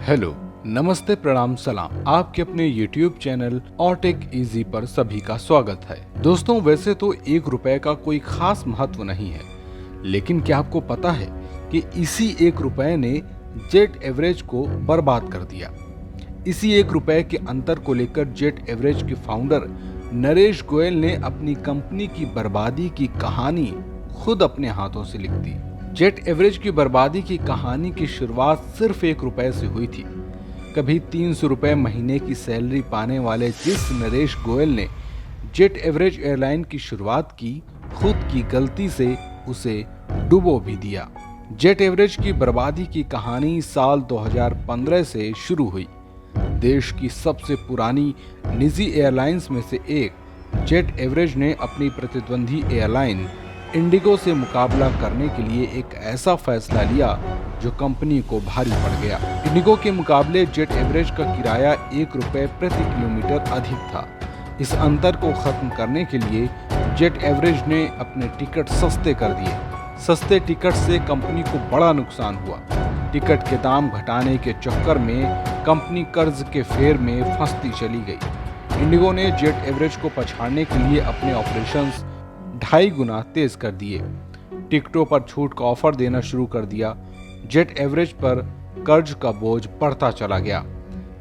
Hello, नमस्ते, प्रणाम, सलाम। आपके अपने YouTube चैनल और टेक इजी पर सभी का स्वागत है। दोस्तों, वैसे तो 1 रुपए का कोई खास महत्व नहीं है, लेकिन क्या आपको पता है कि इसी 1 रुपए ने जेट एवरेज को बर्बाद कर दिया। इसी 1 रुपए के अंतर को लेकर जेट एवरेज के फाउंडर नरेश गोयल ने अपनी कंपनी की बर्बादी की कहानी खुद अपने हाथों से लिख दी। जेट एवरेज की बर्बादी की कहानी की शुरुआत सिर्फ 1 रुपए से हुई थी। कभी 300 रुपए महीने की सैलरी पाने वाले जिस नरेश गोयल ने जेट एवरेज एयरलाइन की शुरुआत की, खुद की गलती से उसे डुबो भी दिया। जेट एवरेज की बर्बादी की कहानी साल 2015 से शुरू हुई। देश की सबसे पुरानी निजी एयरलाइंस में से एक जेट एवरेज ने अपनी प्रतिद्वंदी एयरलाइन इंडिगो से मुकाबला करने के लिए एक ऐसा फैसला लिया जो कंपनी को भारी पड़ गया। इंडिगो के मुकाबले जेट एवरेज का किराया 1 रुपए प्रति किलोमीटर अधिक था। इस अंतर को खत्म करने के लिए जेट एवरेज ने अपने टिकट सस्ते कर दिए। सस्ते टिकट से कंपनी को बड़ा नुकसान हुआ। टिकट के दाम घटाने के चक्कर में कंपनी कर्ज के फेर में फंसती चली गई। इंडिगो ने जेट एवरेज को पछाड़ने के लिए अपने ऑपरेशंस 2.5 गुना तेज कर दिए। टिकटों पर छूट का ऑफर देना शुरू कर दिया। जेट एवरेज पर कर्ज का बोझ बढ़ता चला गया।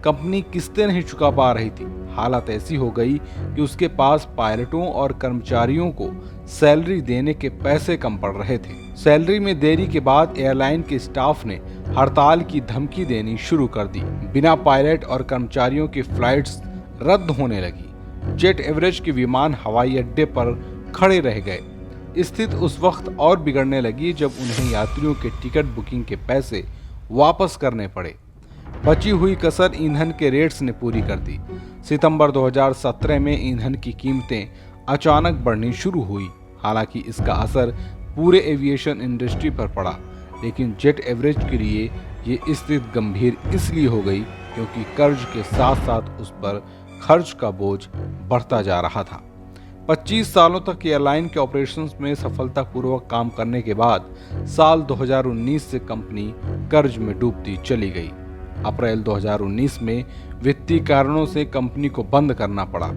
कंपनी किस्तें नहीं चुका पा रही थी। हालत ऐसी हो गई कि उसके पास पायलटों और कर्मचारियों को सैलरी देने के पैसे कम पड़ रहे थे। सैलरी में देरी के बाद एयरलाइन के स्टाफ ने हड़ताल की धमकी देनी शुरू कर दी। बिना पायलट और कर्मचारियों की फ्लाइट्स रद्द होने लगी। जेट एवरेज के विमान हवाई अड्डे पर खड़े रह गए। स्थिति उस वक्त और बिगड़ने लगी जब उन्हें यात्रियों के टिकट बुकिंग के पैसे वापस करने पड़े। बची हुई कसर ईंधन के रेट्स ने पूरी कर दी। सितंबर 2017 में ईंधन की कीमतें अचानक बढ़नी शुरू हुई। हालांकि इसका असर पूरे एविएशन इंडस्ट्री पर पड़ा, लेकिन जेट एवरेज के लिए ये स्थिति गंभीर इसलिए हो गई क्योंकि कर्ज के साथ साथ उस पर खर्च का बोझ बढ़ता जा रहा था। 25 सालों तक एयरलाइन के ऑपरेशंस में सफलतापूर्वक काम करने के बाद साल 2019 से कंपनी कर्ज में डूबती चली गई। अप्रैल 2019 में वित्तीय कारणों से कंपनी को बंद करना पड़ा।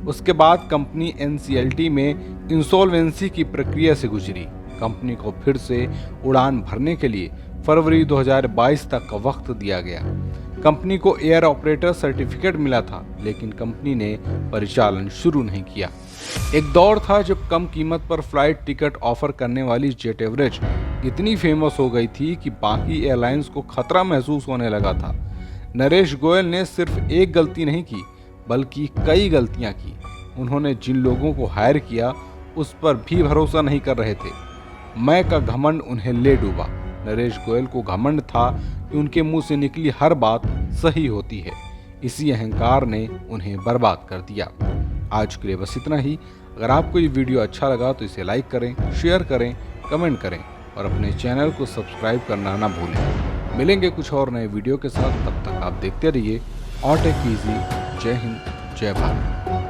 उसके बाद कंपनी एनसीएलटी में इंसॉल्वेंसी की प्रक्रिया से गुजरी। कंपनी को फिर से उड़ान भरने के लिए फरवरी 2022 तक का वक्त दिया गया। कंपनी को एयर ऑपरेटर सर्टिफिकेट मिला था, लेकिन कंपनी ने परिचालन शुरू नहीं किया। एक दौर था जब कम कीमत पर फ्लाइट टिकट ऑफर करने वाली जेट एवरेज इतनी फेमस हो गई थी कि बाकी एयरलाइंस को खतरा महसूस होने लगा था। नरेश गोयल ने सिर्फ एक गलती नहीं की, बल्कि कई गलतियां की। उन्होंने जिन लोगों को हायर किया उस पर भी भरोसा नहीं कर रहे थे। मैं का घमंड उन्हें ले डूबा। नरेश गोयल को घमंड था कि उनके मुंह से निकली हर बात सही होती है। इसी अहंकार ने उन्हें बर्बाद कर दिया। आज के लिए बस इतना ही। अगर आपको ये वीडियो अच्छा लगा तो इसे लाइक करें, शेयर करें, कमेंट करें और अपने चैनल को सब्सक्राइब करना ना भूलें। मिलेंगे कुछ और नए वीडियो के साथ। तब तक आप देखते रहिए और टेक इजी। जय हिंद, जय भारत।